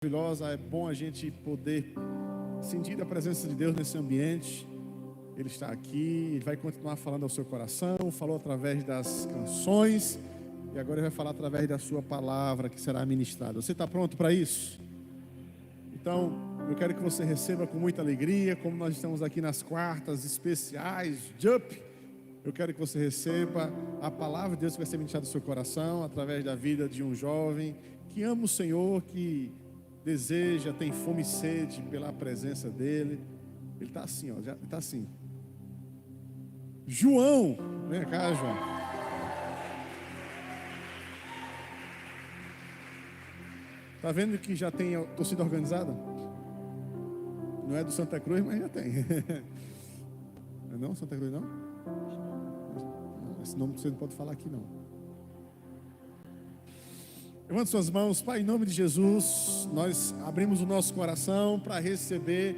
Maravilhosa, é bom a gente poder sentir a presença de Deus nesse ambiente. Ele está aqui, ele vai continuar falando ao seu coração, falou através das canções e agora ele vai falar através da sua palavra que será ministrada. Você está pronto para isso? Então, eu quero que você receba com muita alegria, como nós estamos aqui nas quartas especiais, JUP. Eu quero que você receba a palavra de Deus que vai ser ministrada no seu coração através da vida de um jovem que ama o Senhor, que deseja, tem fome e sede pela presença dele. Ele está assim, ó, já está assim. João, vem cá, João. Tá vendo que já tem a torcida organizada? Não é do Santa Cruz, mas já tem. Não, Santa Cruz não? Esse nome você não pode falar aqui não. Levante suas mãos. Pai, em nome de Jesus, nós abrimos o nosso coração para receber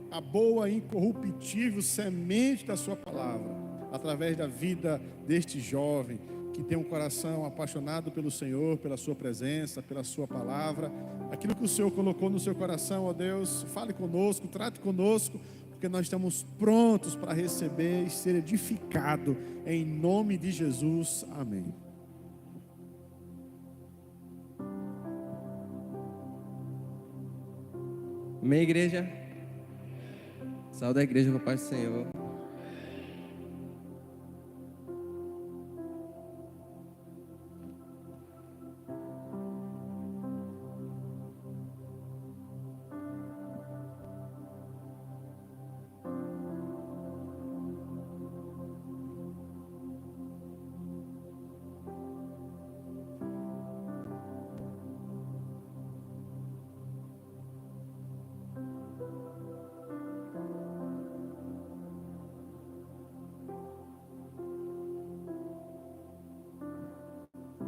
a boa, incorruptível semente da sua palavra, através da vida deste jovem que tem um coração apaixonado pelo Senhor, pela sua presença, pela sua palavra. Aquilo que o Senhor colocou no seu coração, ó Deus, fale conosco, trate conosco, porque nós estamos prontos para receber e ser edificado em nome de Jesus. Amém. Amém, igreja? Saúde a igreja com a paz do Senhor.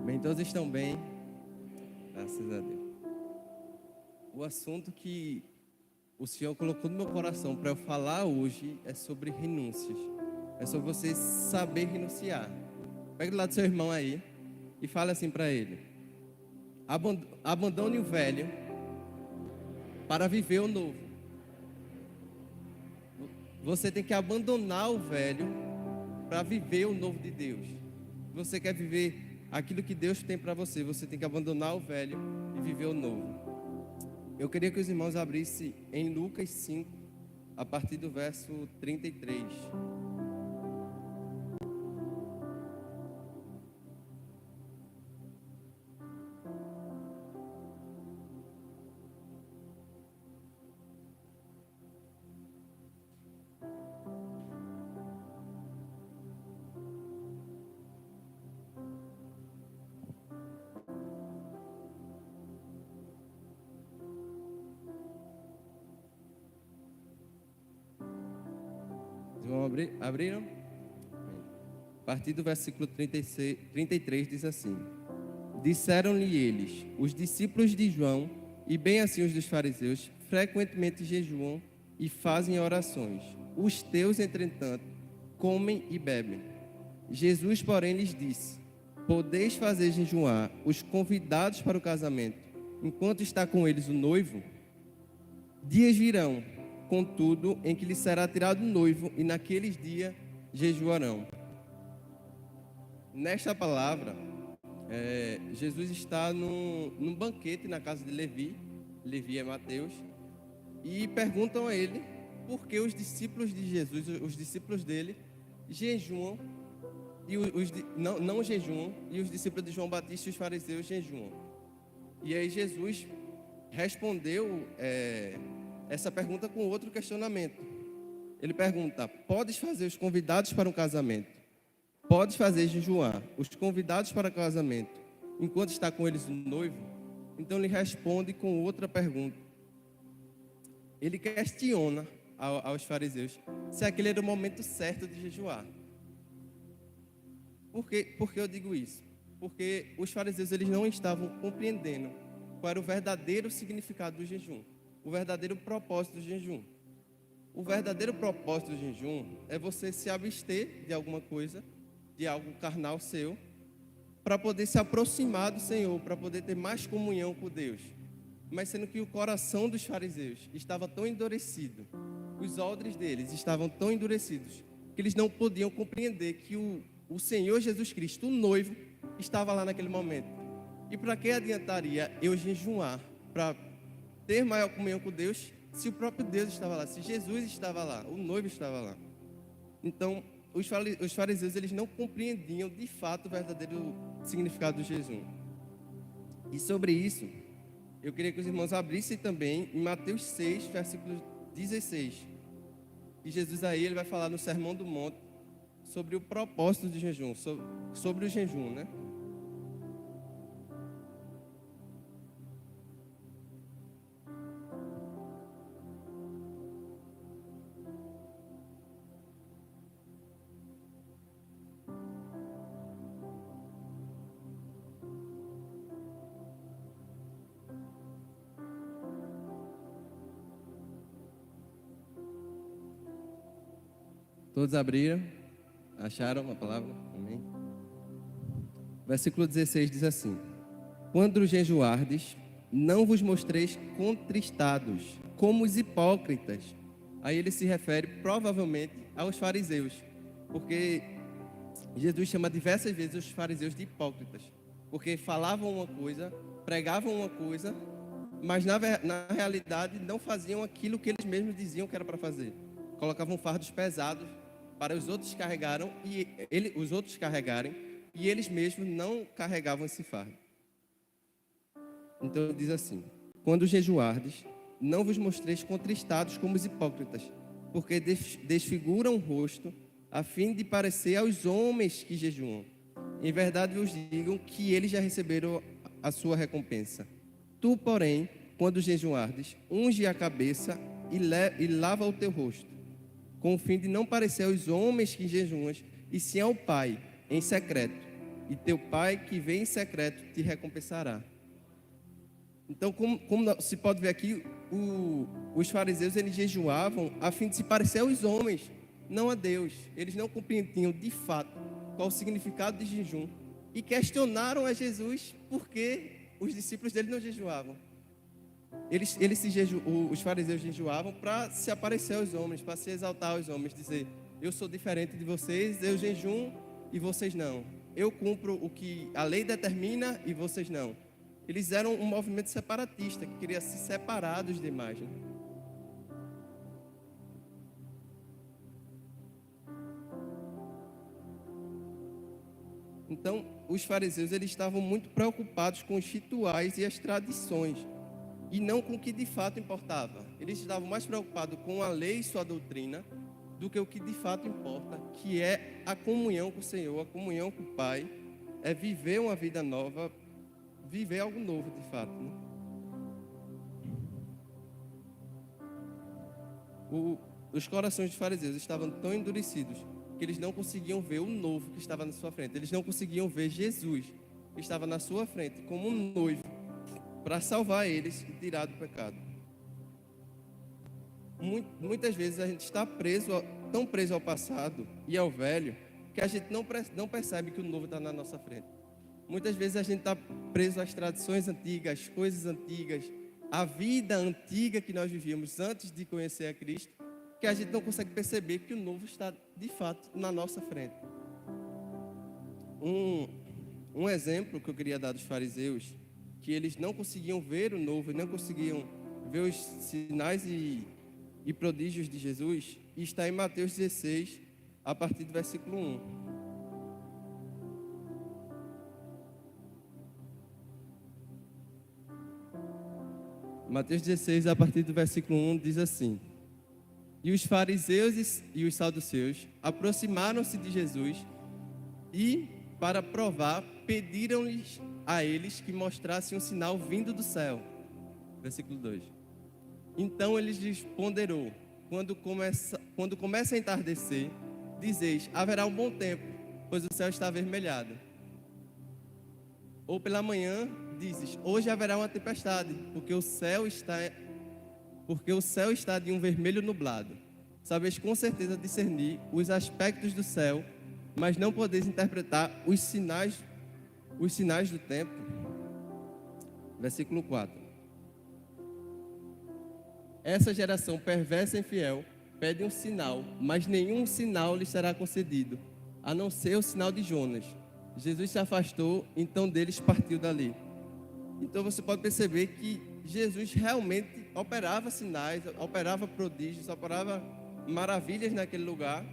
Bem, todos estão bem, graças a Deus. O assunto que o Senhor colocou no meu coração para eu falar hoje é sobre renúncias. É sobre você saber renunciar. Pega do lado do seu irmão aí e fale assim para ele: abandone o velho para viver o novo. Você tem que abandonar o velho para viver o novo de Deus. Se você quer viver aquilo que Deus tem para você, você tem que abandonar o velho e viver o novo. Eu queria que os irmãos abrissem em Lucas 5, a partir do verso 33. Abriram? A partir do versículo 33 diz assim: disseram-lhe eles, os discípulos de João, e bem assim os dos fariseus, frequentemente jejuam e fazem orações. Os teus, entretanto, comem e bebem. Jesus, porém, lhes disse: podeis fazer jejuar os convidados para o casamento, enquanto está com eles o noivo? Dias virão, contudo, em que lhe será tirado o noivo, e naqueles dias jejuarão. Nesta palavra, Jesus está num banquete na casa de Levi. Levi é Mateus. E perguntam a ele por que os discípulos de Jesus, os discípulos dele, jejuam e não jejuam, e os discípulos de João Batista e os fariseus jejuam. E aí Jesus respondeu essa pergunta com outro questionamento. Ele pergunta: podes fazer os convidados para um casamento? Podes fazer jejuar os convidados para o casamento, enquanto está com eles o noivo? Então ele responde com outra pergunta. Ele questiona aos fariseus se aquele era o momento certo de jejuar. Por que eu digo isso? Porque os fariseus eles não estavam compreendendo qual era o verdadeiro significado do jejum, o verdadeiro propósito do jejum. O verdadeiro propósito do jejum é você se abster de alguma coisa, de algo carnal seu, para poder se aproximar do Senhor, para poder ter mais comunhão com Deus. mas sendo que o coração dos fariseus estava tão endurecido, os odres deles estavam tão endurecidos, que eles não podiam compreender que o Senhor Jesus Cristo, o noivo, estava lá naquele momento. E para que adiantaria eu jejuar para ter maior comunhão com Deus, se o próprio Deus estava lá, se Jesus estava lá, o noivo estava lá? Então, os fariseus, eles não compreendiam de fato o verdadeiro significado do jejum. E sobre isso, eu queria que os irmãos abrissem também em Mateus 6, versículo 16. E Jesus aí, ele vai falar no Sermão do Monte sobre o propósito do jejum, sobre o jejum, né? Todos abriram? Acharam a palavra? Amém? Versículo 16 diz assim: quando jejuardes, não vos mostreis contristados, como os hipócritas. Aí ele se refere provavelmente aos fariseus, porque Jesus chama diversas vezes os fariseus de hipócritas, porque falavam uma coisa, pregavam uma coisa, mas na realidade não faziam aquilo que eles mesmos diziam que era para fazer. Colocavam fardos pesados para os outros os outros carregarem, e eles mesmos não carregavam esse fardo. Então ele diz assim: quando jejuardes, não vos mostreis contristados como os hipócritas, porque desfiguram o rosto, a fim de parecer aos homens que jejuam. Em verdade vos digo que eles já receberam a sua recompensa. Tu, porém, quando jejuardes, unge a cabeça e lava o teu rosto, com o fim de não parecer aos homens que jejuam, e sim ao Pai, em secreto. E teu Pai que vê em secreto te recompensará. Então, como se pode ver aqui, os fariseus, eles jejuavam a fim de se parecer aos homens, não a Deus. Eles não compreendiam de fato qual o significado de jejum. E questionaram a Jesus por que os discípulos dele não jejuavam. Os fariseus jejuavam para se aparecer aos homens, para se exaltar aos homens, dizer: eu sou diferente de vocês, eu jejum e vocês não. Eu cumpro o que a lei determina e vocês não. Eles eram um movimento separatista, que queria se separar dos demais. Né? Então, os fariseus, eles estavam muito preocupados com os rituais e as tradições, e não com o que de fato importava. Eles estavam mais preocupados com a lei e sua doutrina do que o que de fato importa, que é a comunhão com o Senhor, a comunhão com o Pai, é viver uma vida nova, viver algo novo de fato. Né? Os corações dos fariseus estavam tão endurecidos que eles não conseguiam ver o novo que estava na sua frente. Eles não conseguiam ver Jesus, que estava na sua frente, como um noivo, para salvar eles e tirar do pecado. Muitas vezes a gente está tão preso ao passado e ao velho, que a gente não percebe que o novo está na nossa frente. Muitas vezes a gente está preso às tradições antigas, às coisas antigas, à vida antiga que nós vivíamos antes de conhecer a Cristo, que a gente não consegue perceber que o novo está de fato na nossa frente. Um exemplo que eu queria dar dos fariseus, que eles não conseguiam ver o novo, não conseguiam ver os sinais e prodígios de Jesus, e está em Mateus 16, a partir do versículo 1. Mateus 16, a partir do versículo 1, diz assim: e os fariseus e os saduceus aproximaram-se de Jesus e, para provar, pediram-lhes a eles que mostrassem um sinal vindo do céu. Versículo 2. Então ele lhes ponderou: quando começa a entardecer, dizeis: haverá um bom tempo, pois o céu está avermelhado. Ou pela manhã, dizes: hoje haverá uma tempestade, porque o céu está de um vermelho nublado. Sabeis com certeza discernir os aspectos do céu, mas não podeis interpretar os sinais do tempo. Versículo 4. Essa geração perversa e infiel pede um sinal, mas nenhum sinal lhe será concedido, a não ser o sinal de Jonas. Jesus se afastou, então deles partiu dali. Então você pode perceber que Jesus realmente operava sinais, operava prodígios, operava maravilhas naquele lugar,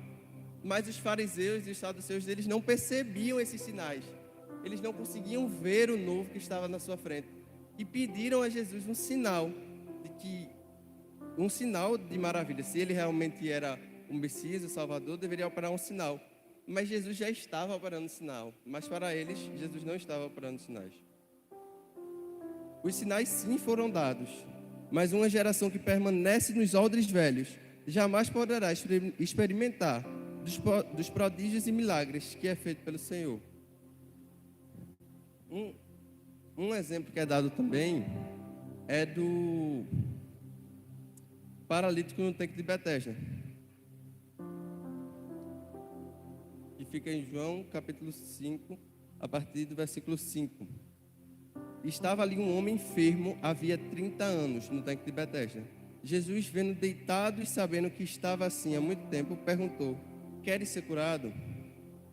mas os fariseus e os saduceus, eles não percebiam esses sinais. Eles não conseguiam ver o novo que estava na sua frente. E pediram a Jesus um sinal de maravilha. Se ele realmente era o Messias, o Salvador, deveria operar um sinal. Mas Jesus já estava operando sinal. Mas para eles, Jesus não estava operando sinais. Os sinais sim foram dados. Mas uma geração que permanece nos odres velhos jamais poderá experimentar dos prodígios e milagres que é feito pelo Senhor. Um exemplo que é dado também é do paralítico no tanque de Betesda, que fica em João capítulo 5, a partir do versículo 5. Estava ali um homem enfermo havia 30 anos no tanque de Betesda. Jesus, vendo deitado e sabendo que estava assim há muito tempo, perguntou: queres ser curado?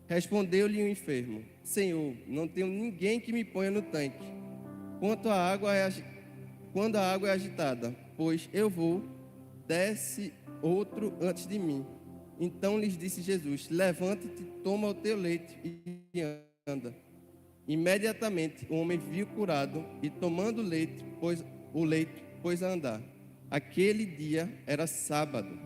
Respondeu-lhe o enfermo: Senhor, não tenho ninguém que me ponha no tanque quando a água é agitada, pois eu vou, desce outro antes de mim. Então lhes disse Jesus: levanta-te, toma o teu leito e anda. Imediatamente o homem viu curado e, tomando o leito, pôs a andar. Aquele dia era sábado.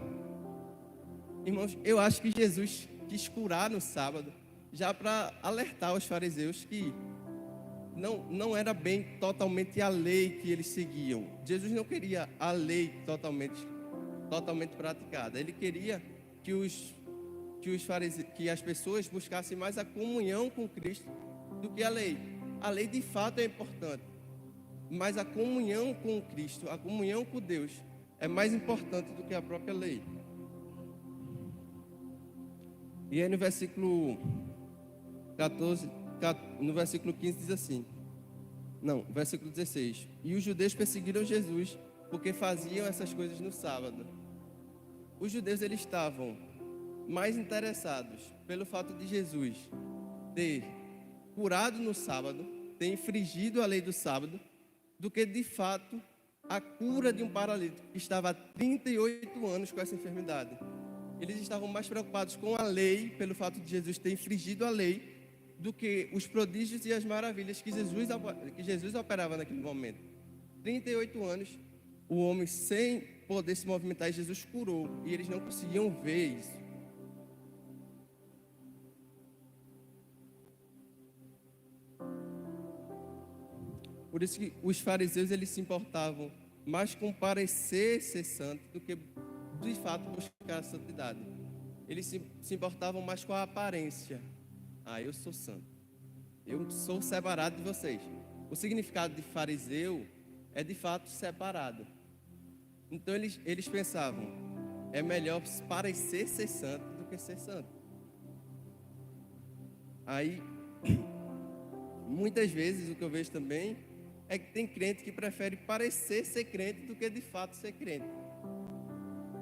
Irmãos, eu acho que Jesus quis curar no sábado, já para alertar os fariseus que não era bem totalmente a lei que eles seguiam. Jesus não queria a lei totalmente praticada. Ele queria que as pessoas buscassem mais a comunhão com Cristo do que a lei. A lei de fato é importante, mas a comunhão com Cristo, a comunhão com Deus, é mais importante do que a própria lei. E aí no versículo 14, no versículo 15 diz assim, versículo 16: e os judeus perseguiram Jesus porque faziam essas coisas no sábado. Os judeus, eles estavam mais interessados pelo fato de Jesus ter curado no sábado, ter infringido a lei do sábado, do que de fato a cura de um paralítico que estava há 38 anos com essa enfermidade. Eles estavam mais preocupados com a lei, pelo fato de Jesus ter infringido a lei, do que os prodígios e as maravilhas que Jesus operava naquele momento. 38 anos, o homem sem poder se movimentar, Jesus curou, e eles não conseguiam ver isso. Por isso que os fariseus, eles se importavam mais com parecer ser santo do que de fato buscar a santidade. Eles se importavam mais com a aparência. Eu sou santo, eu sou separado de vocês. O significado de fariseu é de fato separado. Então eles pensavam: é melhor parecer ser santo do que ser santo. Aí, muitas vezes o que eu vejo também é que tem crente que prefere parecer ser crente do que de fato ser crente.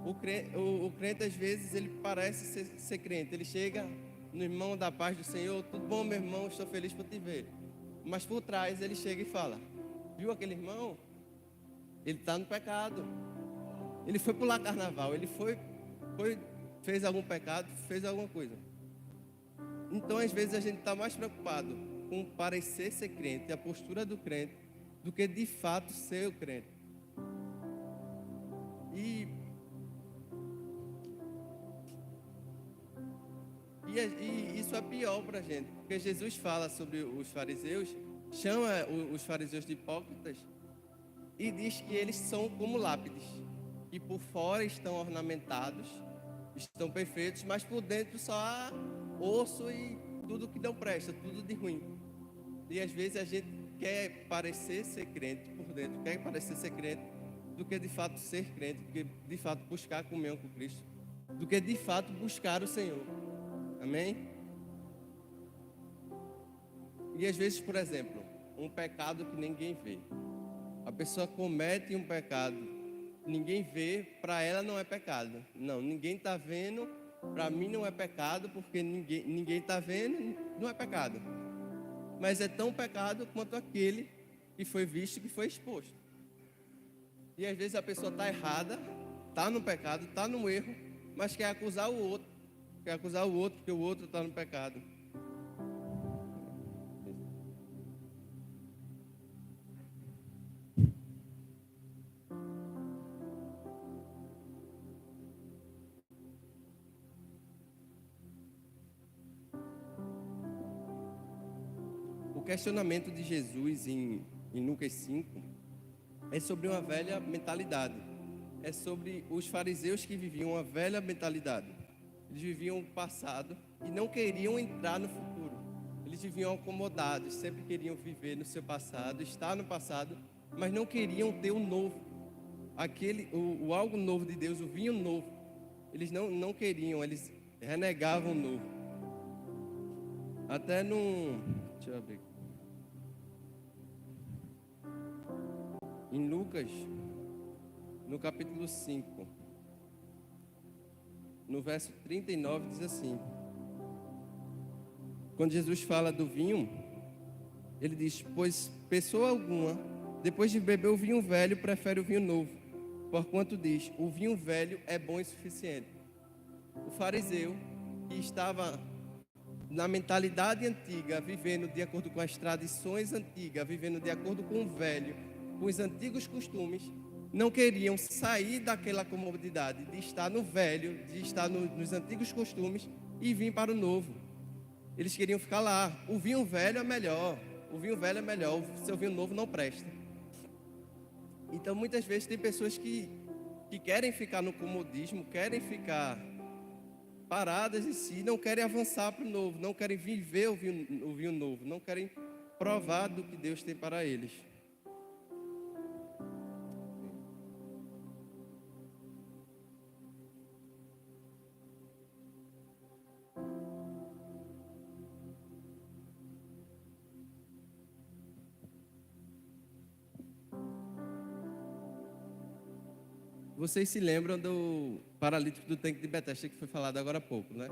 O crente às vezes ele parece ser crente, ele chega no irmão da paz do Senhor: tudo bom, meu irmão, estou feliz por te ver. Mas por trás ele chega e fala: viu aquele irmão? Ele está no pecado. Ele foi pular carnaval, ele fez algum pecado, fez alguma coisa. Então às vezes a gente está mais preocupado com parecer ser crente, a postura do crente, do que de fato ser o crente. E isso é pior para a gente, porque Jesus fala sobre os fariseus, chama os fariseus de hipócritas e diz que eles são como lápides, que por fora estão ornamentados, estão perfeitos, mas por dentro só há osso e tudo que não presta, tudo de ruim. E às vezes a gente quer parecer ser crente por dentro, quer parecer ser crente do que de fato ser crente, do que de fato buscar a comunhão com Cristo, do que de fato buscar o Senhor. Amém? E às vezes, por exemplo, um pecado que ninguém vê. A pessoa comete um pecado ninguém vê, para ela não é pecado. Não, ninguém está vendo, para mim não é pecado, porque ninguém está vendo, não é pecado. Mas é tão pecado quanto aquele que foi visto, que foi exposto. E às vezes a pessoa está errada, está no pecado, está no erro, mas quer acusar o outro. Quer acusar o outro, porque o outro está no pecado. O questionamento de Jesus em Lucas 5 é sobre uma velha mentalidade. É sobre os fariseus que viviam uma velha mentalidade. Eles viviam o passado e não queriam entrar no futuro. Eles viviam acomodados, sempre queriam viver no seu passado, estar no passado, mas não queriam ter o novo. O algo novo de Deus, o vinho novo. Eles não queriam, eles renegavam o novo. Até deixa eu abrir. Em Lucas, no capítulo 5, no verso 39, diz assim: quando Jesus fala do vinho, ele diz: pois pessoa alguma, depois de beber o vinho velho, prefere o vinho novo, porquanto diz: o vinho velho é bom e suficiente. O fariseu, que estava na mentalidade antiga, vivendo de acordo com as tradições antigas, vivendo de acordo com o velho, com os antigos costumes, não queriam sair daquela comodidade de estar no velho, de estar nos antigos costumes e vir para o novo. Eles queriam ficar lá. O vinho velho é melhor, o vinho velho é melhor, o seu vinho novo não presta. Então muitas vezes tem pessoas que querem ficar no comodismo, querem ficar paradas em si, não querem avançar para o novo, não querem viver o vinho novo, não querem provar do que Deus tem para eles. Vocês se lembram do paralítico do tanque de Betesda que foi falado agora há pouco, né?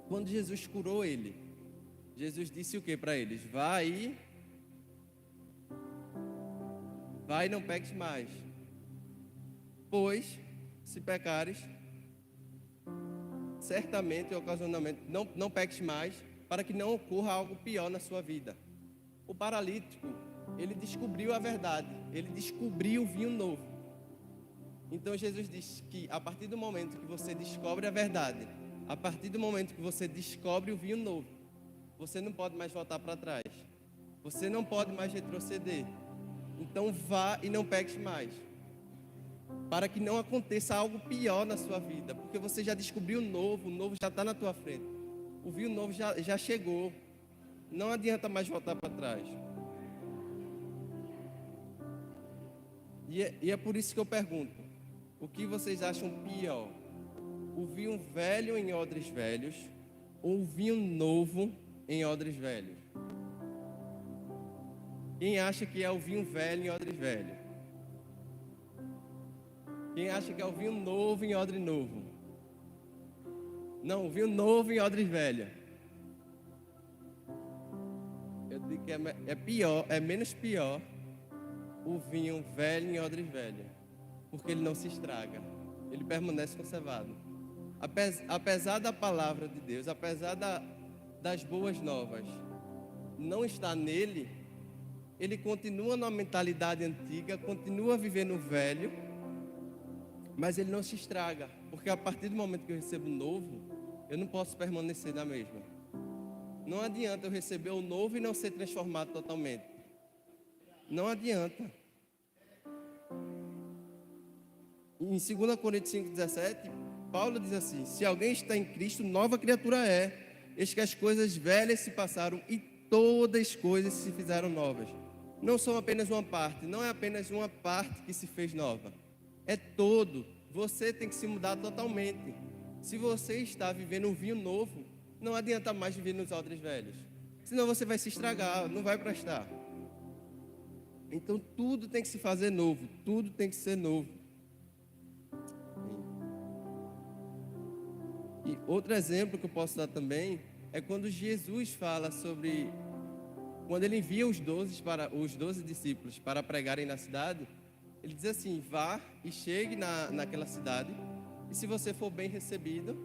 Quando Jesus curou ele, Jesus disse o que para eles? Vai e não peques mais, pois se pecares, certamente, ocasionalmente, não peques mais, para que não ocorra algo pior na sua vida. O paralítico, ele descobriu a verdade, ele descobriu o vinho novo. Então Jesus diz que a partir do momento que você descobre a verdade, a partir do momento que você descobre o vinho novo, você não pode mais voltar para trás, você não pode mais retroceder. Então vá e não peques mais, para que não aconteça algo pior na sua vida, porque você já descobriu o novo já está na tua frente, o vinho novo já chegou, não adianta mais voltar para trás. E é por isso que eu pergunto: o que vocês acham pior? O vinho velho em odres velhos ou o vinho novo em odres velhos? Quem acha que é o vinho velho em odre velho? Quem acha que é o vinho novo em odre novo? Não, o vinho novo em odre velho. Eu digo que é pior, é menos pior o vinho velho em odre velho, porque ele não se estraga, ele permanece conservado. Apesar da palavra de Deus, apesar das boas novas não estar nele, ele continua na mentalidade antiga, continua vivendo o velho, mas ele não se estraga, porque a partir do momento que eu recebo o novo, eu não posso permanecer na mesma. Não adianta eu receber o novo e não ser transformado totalmente. Não adianta. Em 2 Coríntios 5,17, Paulo diz assim: se alguém está em Cristo, nova criatura é. Eis que as coisas velhas se passaram e todas as coisas se fizeram novas. Não são apenas uma parte, não é apenas uma parte que se fez nova. É todo. Você tem que se mudar totalmente. Se você está vivendo um vinho novo, não adianta mais viver nos odres velhos. Senão você vai se estragar, não vai prestar. Então tudo tem que se fazer novo, tudo tem que ser novo. E outro exemplo que eu posso dar também é quando Jesus fala sobre, quando ele envia os 12 discípulos para pregarem na cidade, ele diz assim: vá e chegue naquela cidade, e se você for bem recebido,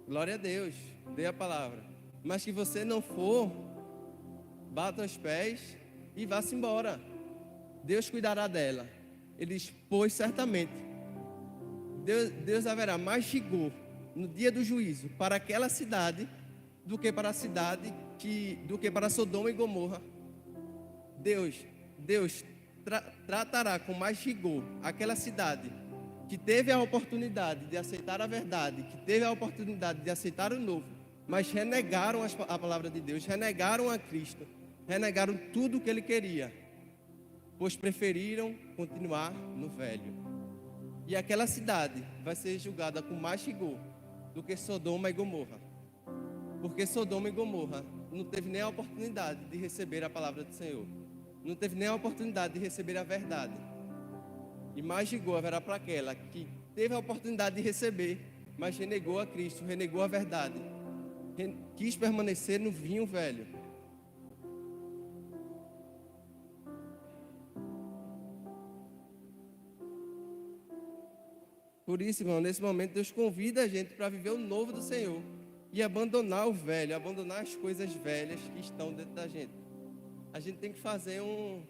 glória a Deus, dê a palavra. Mas que você não for, bata os pés e vá-se embora. Deus cuidará dela. Ele diz: pois certamente Deus haverá mais rigor no dia do juízo para aquela cidade do que para a cidade do que para Sodoma e Gomorra. Deus tratará com mais rigor aquela cidade que teve a oportunidade de aceitar a verdade, que teve a oportunidade de aceitar o novo, mas renegaram a palavra de Deus, renegaram a Cristo, renegaram tudo o que ele queria, pois preferiram continuar no velho. E aquela cidade vai ser julgada com mais rigor do que Sodoma e Gomorra, porque Sodoma e Gomorra não teve nem a oportunidade de receber a palavra do Senhor, não teve nem a oportunidade de receber a verdade. E mais rigor haverá para aquela que teve a oportunidade de receber, mas renegou a Cristo, renegou a verdade, quis permanecer no vinho velho. Por isso, irmão, nesse momento Deus convida a gente para viver o novo do Senhor e abandonar o velho, abandonar as coisas velhas que estão dentro da gente. A gente tem que fazer um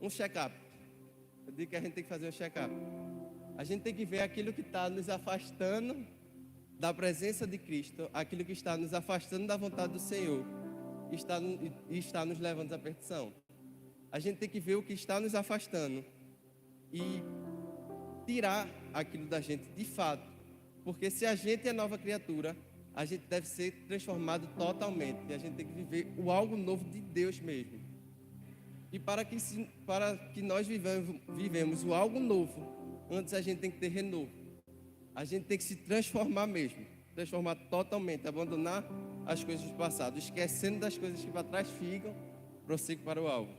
check-up. Eu digo que a gente tem que fazer um check-up. A gente tem que ver aquilo que está nos afastando da presença de Cristo, aquilo que está nos afastando da vontade do Senhor e está nos levando à perdição. A gente tem que ver o que está nos afastando e tirar aquilo da gente de fato, porque se a gente é nova criatura, a gente deve ser transformado totalmente, e a gente tem que viver o algo novo de Deus mesmo. E para que nós vivemos o algo novo, antes a gente tem que ter renovo, a gente tem que se transformar mesmo, transformar totalmente, abandonar as coisas do passado, esquecendo das coisas que para trás ficam, prossigo para o alvo.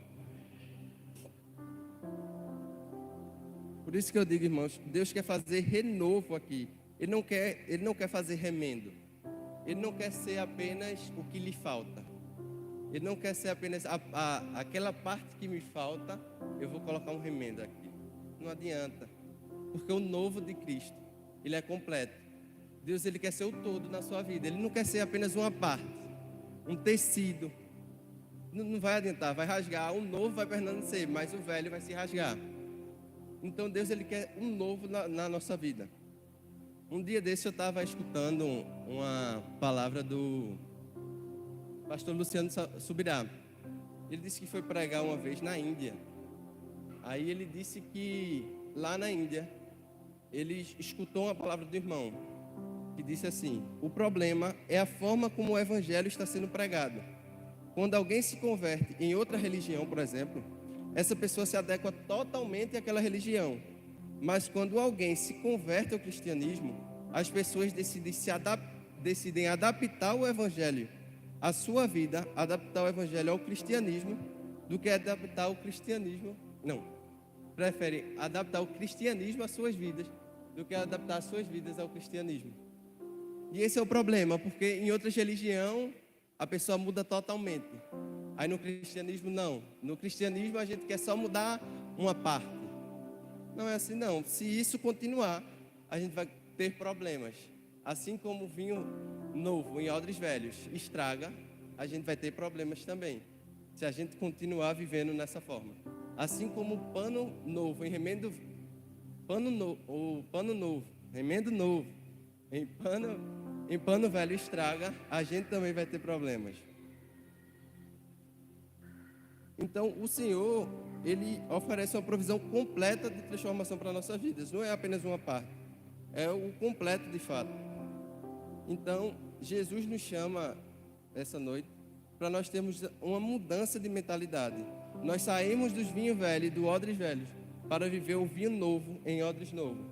Por isso que eu digo, irmãos, Deus quer fazer renovo aqui. Ele não quer fazer remendo. Ele não quer ser apenas o que lhe falta. Ele não quer ser apenas aquela parte que me falta, eu vou colocar um remendo aqui. Não adianta. Porque o novo de Cristo, ele é completo. Deus, ele quer ser o todo na sua vida. Ele não quer ser apenas uma parte, um tecido. Não vai adiantar, vai rasgar. O novo vai permanecer, mas o velho vai se rasgar. Então Deus, ele quer um novo na nossa vida. Um dia desse eu estava escutando uma palavra do pastor Luciano Subirá. Ele disse que foi pregar uma vez na Índia. Aí ele disse que lá na Índia ele escutou uma palavra do irmão que disse assim: o problema é a forma como o evangelho está sendo pregado. Quando alguém se converte em outra religião, por exemplo, essa pessoa se adequa totalmente àquela religião. Mas quando alguém se converte ao cristianismo, as pessoas decidem adaptar o evangelho à sua vida, adaptar o evangelho ao cristianismo, do que adaptar o cristianismo. Não, preferem adaptar o cristianismo às suas vidas, do que adaptar as suas vidas ao cristianismo. E esse é o problema, porque em outras religiões a pessoa muda totalmente. Aí no cristianismo não. No cristianismo a gente quer só mudar uma parte. Não é assim não. Se isso continuar, a gente vai ter problemas. Assim como o vinho novo em odres velhos estraga, a gente vai ter problemas também, se a gente continuar vivendo nessa forma. Assim como o pano novo em remendo, remendo novo em pano velho estraga, a gente também vai ter problemas. Então, o Senhor, ele oferece uma provisão completa de transformação para nossas vidas. Não é apenas uma parte, é o completo de fato. Então, Jesus nos chama essa noite para nós termos uma mudança de mentalidade. Nós saímos dos vinhos velhos e dos odres velhos para viver o vinho novo em odres novos.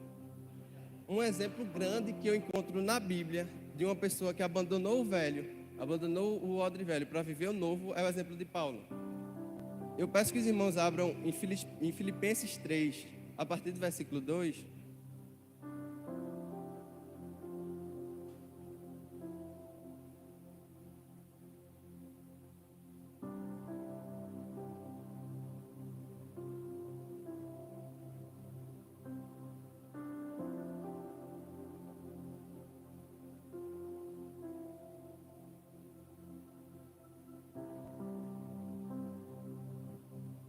Um exemplo grande que eu encontro na Bíblia de uma pessoa que abandonou o velho, abandonou o odre velho para viver o novo, é o exemplo de Paulo. Eu peço que os irmãos abram em Filipenses 3, a partir do versículo 2.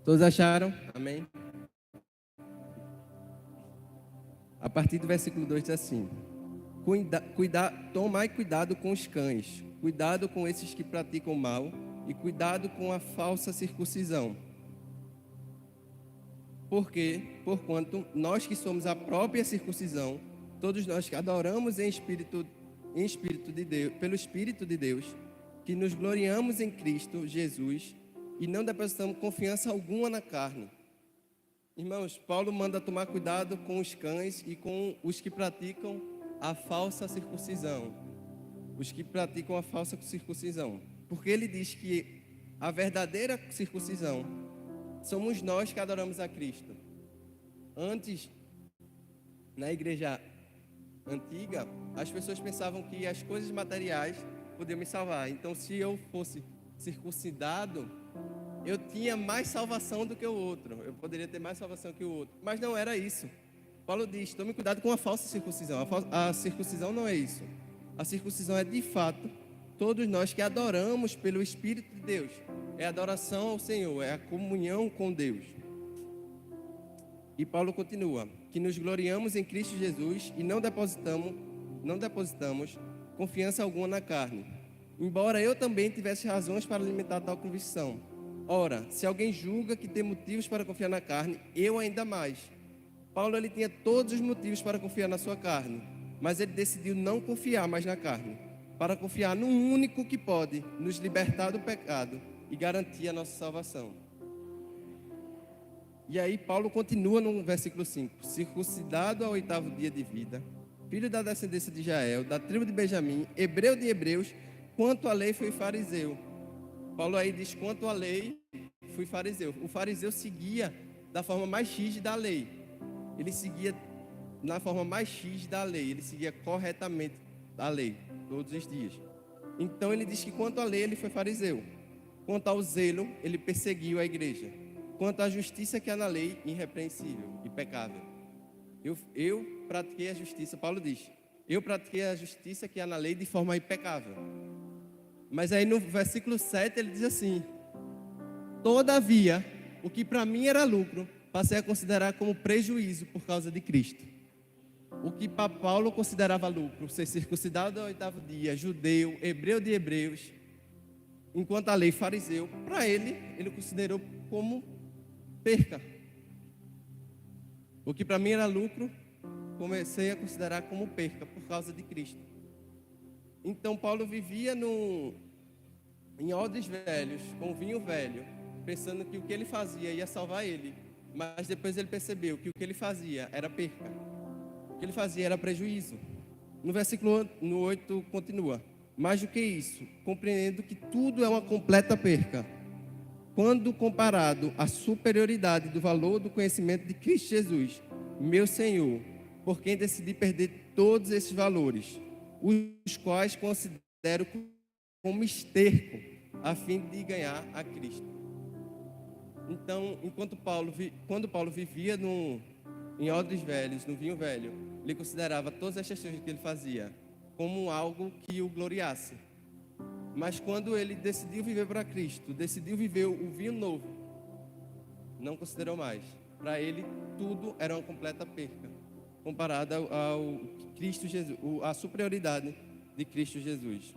Todos acharam? Amém? A partir do versículo 2 diz assim: tomai cuidado com os cães, cuidado com esses que praticam mal e cuidado com a falsa circuncisão. Porquanto nós que somos a própria circuncisão, todos nós que adoramos em espírito de Deus, pelo Espírito de Deus, que nos gloriamos em Cristo Jesus e não depositamos confiança alguma na carne. Irmãos, Paulo manda tomar cuidado com os cães e com os que praticam a falsa circuncisão. Os que praticam a falsa circuncisão. Porque ele diz que a verdadeira circuncisão somos nós que adoramos a Cristo. Antes, na igreja antiga, as pessoas pensavam que as coisas materiais podiam me salvar. Então, se eu fosse circuncidado, eu tinha mais salvação do que o outro. Eu poderia ter mais salvação que o outro. Mas não era isso. Paulo diz: tome cuidado com a falsa circuncisão. A circuncisão não é isso. A circuncisão é, de fato, todos nós que adoramos pelo Espírito de Deus. É a adoração ao Senhor, é a comunhão com Deus. E Paulo continua: que nos gloriamos em Cristo Jesus e não depositamos confiança alguma na carne. Embora eu também tivesse razões para alimentar tal convicção. Ora, se alguém julga que tem motivos para confiar na carne, eu ainda mais. Paulo, ele tinha todos os motivos para confiar na sua carne, mas ele decidiu não confiar mais na carne, para confiar no único que pode nos libertar do pecado e garantir a nossa salvação. E aí Paulo continua no versículo 5: circuncidado ao 8º dia de vida, filho da descendência de Israel, da tribo de Benjamim, hebreu de hebreus, quanto à lei fui fariseu. Paulo aí diz: quanto à lei fui fariseu. O fariseu seguia da forma mais rígida a lei. Ele seguia na forma mais rígida da lei. Ele seguia corretamente a lei, todos os dias. Então ele diz que quanto à lei ele foi fariseu. Quanto ao zelo, ele perseguiu a igreja. Quanto à justiça que há na lei, irrepreensível, impecável. Eu pratiquei a justiça, Paulo diz. Eu pratiquei a justiça que há na lei de forma impecável. Mas aí no versículo 7 ele diz assim: todavia, o que para mim era lucro, passei a considerar como prejuízo por causa de Cristo. O que para Paulo considerava lucro, ser circuncidado ao 8º dia, judeu, hebreu de hebreus, enquanto a lei fariseu, para ele considerou como perca. O que para mim era lucro, comecei a considerar como perca por causa de Cristo. Então Paulo vivia em odres velhos, com vinho velho, pensando que o que ele fazia ia salvar ele. Mas depois ele percebeu que o que ele fazia era perca. O que ele fazia era prejuízo. No versículo 8 continua: mais do que isso, compreendo que tudo é uma completa perca, quando comparado à superioridade do valor do conhecimento de Cristo Jesus, meu Senhor, por quem decidi perder todos esses valores, os quais considero como esterco, a fim de ganhar a Cristo. Então, quando Paulo vivia em odres velhos, no vinho velho, ele considerava todas as questões que ele fazia como algo que o gloriasse. Mas quando ele decidiu viver para Cristo, decidiu viver o vinho novo, não considerou mais. Para ele, tudo era uma completa perca, comparada ao Cristo Jesus, a superioridade de Cristo Jesus.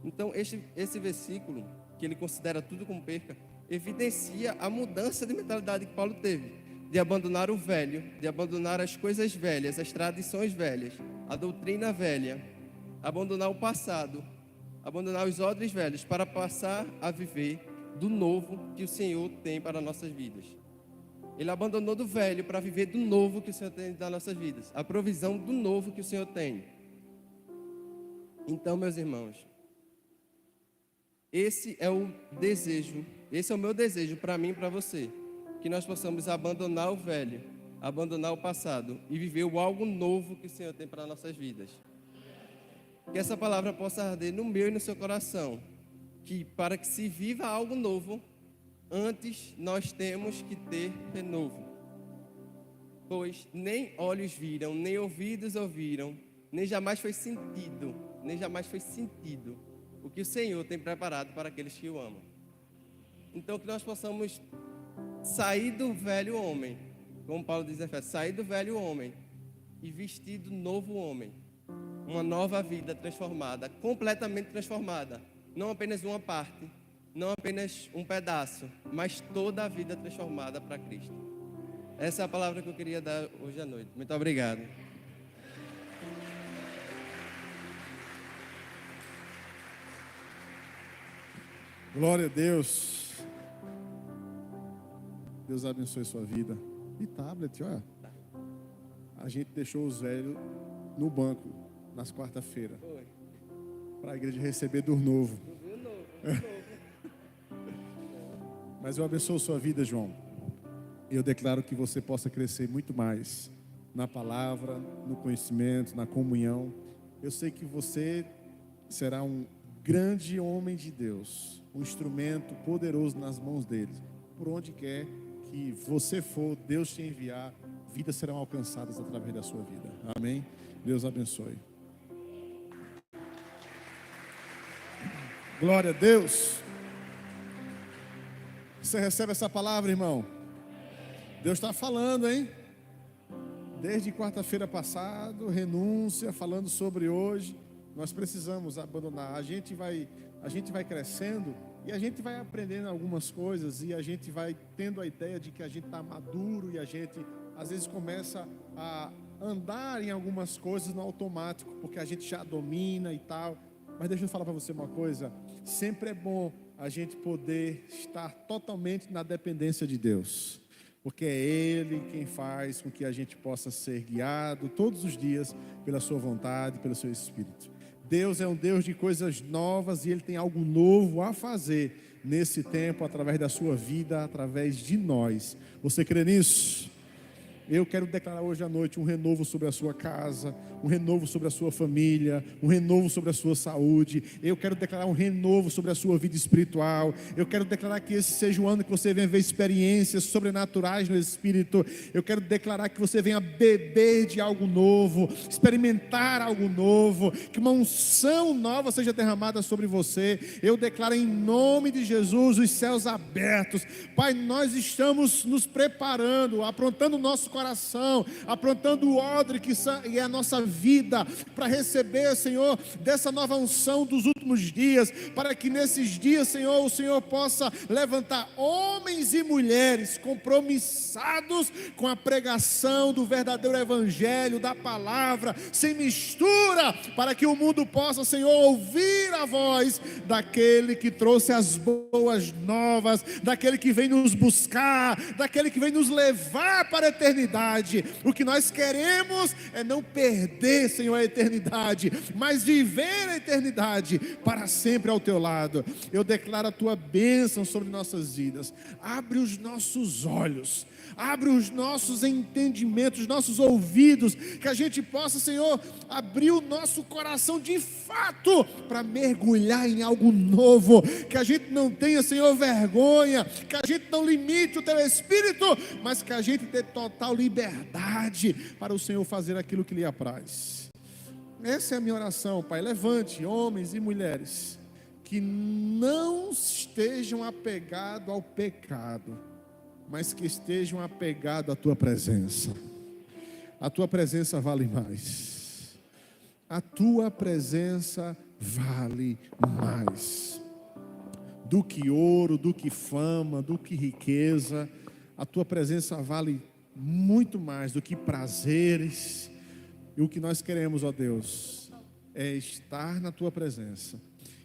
Então, esse versículo, que ele considera tudo como perca, evidencia a mudança de mentalidade que Paulo teve, de abandonar o velho, de abandonar as coisas velhas, as tradições velhas, a doutrina velha, abandonar o passado, abandonar os odres velhos, para passar a viver do novo que o Senhor tem para nossas vidas. Ele abandonou do velho para viver do novo que o Senhor tem nas nossas vidas, a provisão do novo que o Senhor tem. Então, meus irmãos, esse é o desejo, esse é o meu desejo para mim e para você, que nós possamos abandonar o velho, abandonar o passado e viver o algo novo que o Senhor tem para nossas vidas. Que essa palavra possa arder no meu e no seu coração, que para que se viva algo novo, antes nós temos que ter renovo. Pois nem olhos viram, nem ouvidos ouviram, nem jamais foi sentido o que o Senhor tem preparado para aqueles que o amam. Então que nós possamos sair do velho homem, como Paulo diz em Efésios, sair do velho homem e vestir do novo homem, uma nova vida transformada, completamente transformada, não apenas uma parte, não apenas um pedaço, mas toda a vida transformada para Cristo. Essa é a palavra que eu queria dar hoje à noite. Muito obrigado. Glória a Deus. Deus abençoe sua vida. E tablet, olha. A gente deixou os velhos no banco nas quarta-feiras. Para a igreja receber do novo. Mas eu abençoo sua vida, João. Eu declaro que você possa crescer muito mais na palavra, no conhecimento, na comunhão. Eu sei que você será um grande homem de Deus, um instrumento poderoso nas mãos dele. Por onde quer que você for, Deus te enviar, vidas serão alcançadas através da sua vida. Amém? Deus abençoe. Glória a Deus. Você recebe essa palavra, irmão? Deus está falando, hein? Desde quarta-feira passada, renúncia, falando sobre hoje. Nós precisamos abandonar. A gente vai crescendo e a gente vai aprendendo algumas coisas e a gente vai tendo a ideia de que a gente está maduro e a gente às vezes começa a andar em algumas coisas no automático, porque a gente já domina e tal. Mas deixa eu falar para você uma coisa, sempre é bom a gente poder estar totalmente na dependência de Deus, porque é Ele quem faz com que a gente possa ser guiado todos os dias pela sua vontade, pelo seu Espírito. Deus é um Deus de coisas novas e Ele tem algo novo a fazer nesse tempo, através da sua vida, através de nós. Você crê nisso? Eu quero declarar hoje à noite um renovo sobre a sua casa, um renovo sobre a sua família, um renovo sobre a sua saúde. Eu quero declarar um renovo sobre a sua vida espiritual. Eu quero declarar que esse seja o ano que você venha ver experiências sobrenaturais no Espírito. Eu quero declarar que você venha beber de algo novo, experimentar algo novo, que uma unção nova seja derramada sobre você. Eu declaro em nome de Jesus os céus abertos. Pai, nós estamos nos preparando, aprontando o nosso coração, aprontando o odre que é a nossa vida, para receber, Senhor, dessa nova unção dos últimos dias, para que nesses dias, Senhor, o Senhor possa levantar homens e mulheres compromissados com a pregação do verdadeiro evangelho, da palavra, sem mistura, para que o mundo possa, Senhor, ouvir a voz daquele que trouxe as boas novas, daquele que vem nos buscar, daquele que vem nos levar para a eternidade. O que nós queremos é não perder, Senhor, a eternidade, mas viver a eternidade para sempre ao teu lado. Eu declaro a tua bênção sobre nossas vidas. Abre os nossos olhos, abre os nossos entendimentos, os nossos ouvidos, que a gente possa, Senhor, abrir o nosso coração de fato para mergulhar em algo novo, que a gente não tenha, Senhor, vergonha, que a gente não limite o teu Espírito, mas que a gente dê total liberdade para o Senhor fazer aquilo que lhe apraz. Essa é a minha oração, Pai. Levante homens e mulheres que não estejam apegados ao pecado, mas que estejam apegados à tua presença. A tua presença vale mais. A tua presença vale mais do que ouro, do que fama, do que riqueza. A tua presença vale muito mais do que prazeres. E o que nós queremos, ó Deus, é estar na tua presença.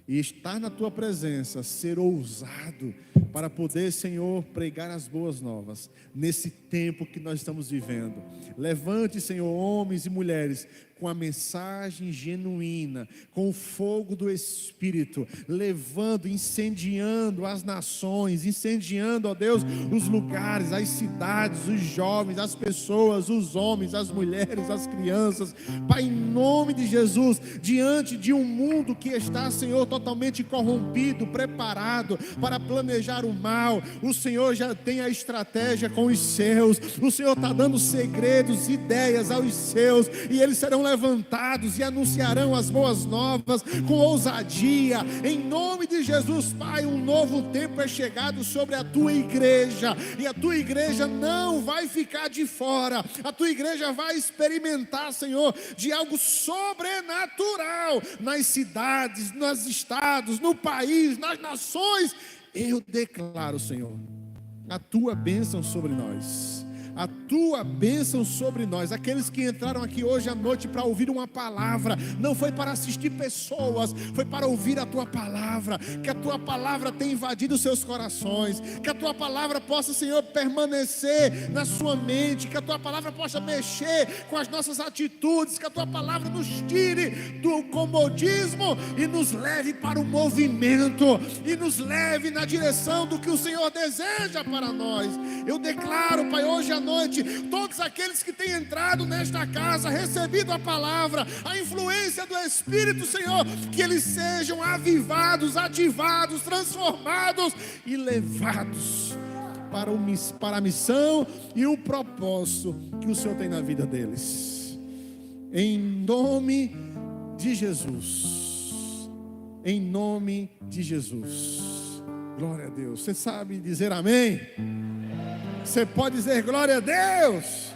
E estar na tua presença, ser ousado para poder, Senhor, pregar as boas novas nesse tempo que nós estamos vivendo. Levante, Senhor, homens e mulheres com a mensagem genuína, com o fogo do Espírito, levando, incendiando as nações, incendiando, ó Deus, os lugares, as cidades, os jovens, as pessoas, os homens, as mulheres, as crianças. Pai, em nome de Jesus, diante de um mundo que está, Senhor, totalmente corrompido, preparado para planejar o mal, o Senhor já tem a estratégia com os seus, o Senhor está dando segredos, ideias aos seus, e eles serão levantados e anunciarão as boas novas com ousadia, em nome de Jesus. Pai, um novo tempo é chegado sobre a tua igreja, e a tua igreja não vai ficar de fora, a tua igreja vai experimentar, Senhor, de algo sobrenatural nas cidades, nos estados, no país, nas nações. Eu declaro, Senhor, a tua bênção sobre nós, a tua bênção sobre nós. Aqueles que entraram aqui hoje à noite para ouvir uma palavra, não foi para assistir pessoas, foi para ouvir a tua palavra. Que a tua palavra tenha invadido os seus corações, que a tua palavra possa, Senhor, permanecer na sua mente, que a tua palavra possa mexer com as nossas atitudes, que a tua palavra nos tire do comodismo e nos leve para o movimento, e nos leve na direção do que o Senhor deseja para nós. Eu declaro, Pai, hoje à noite, todos aqueles que têm entrado nesta casa, recebido a palavra, a influência do Espírito, Senhor, que eles sejam avivados, ativados, transformados e levados para a missão e o propósito que o Senhor tem na vida deles. Em nome de Jesus. Em nome de Jesus. Glória a Deus. Você sabe dizer amém? Você pode dizer glória a Deus?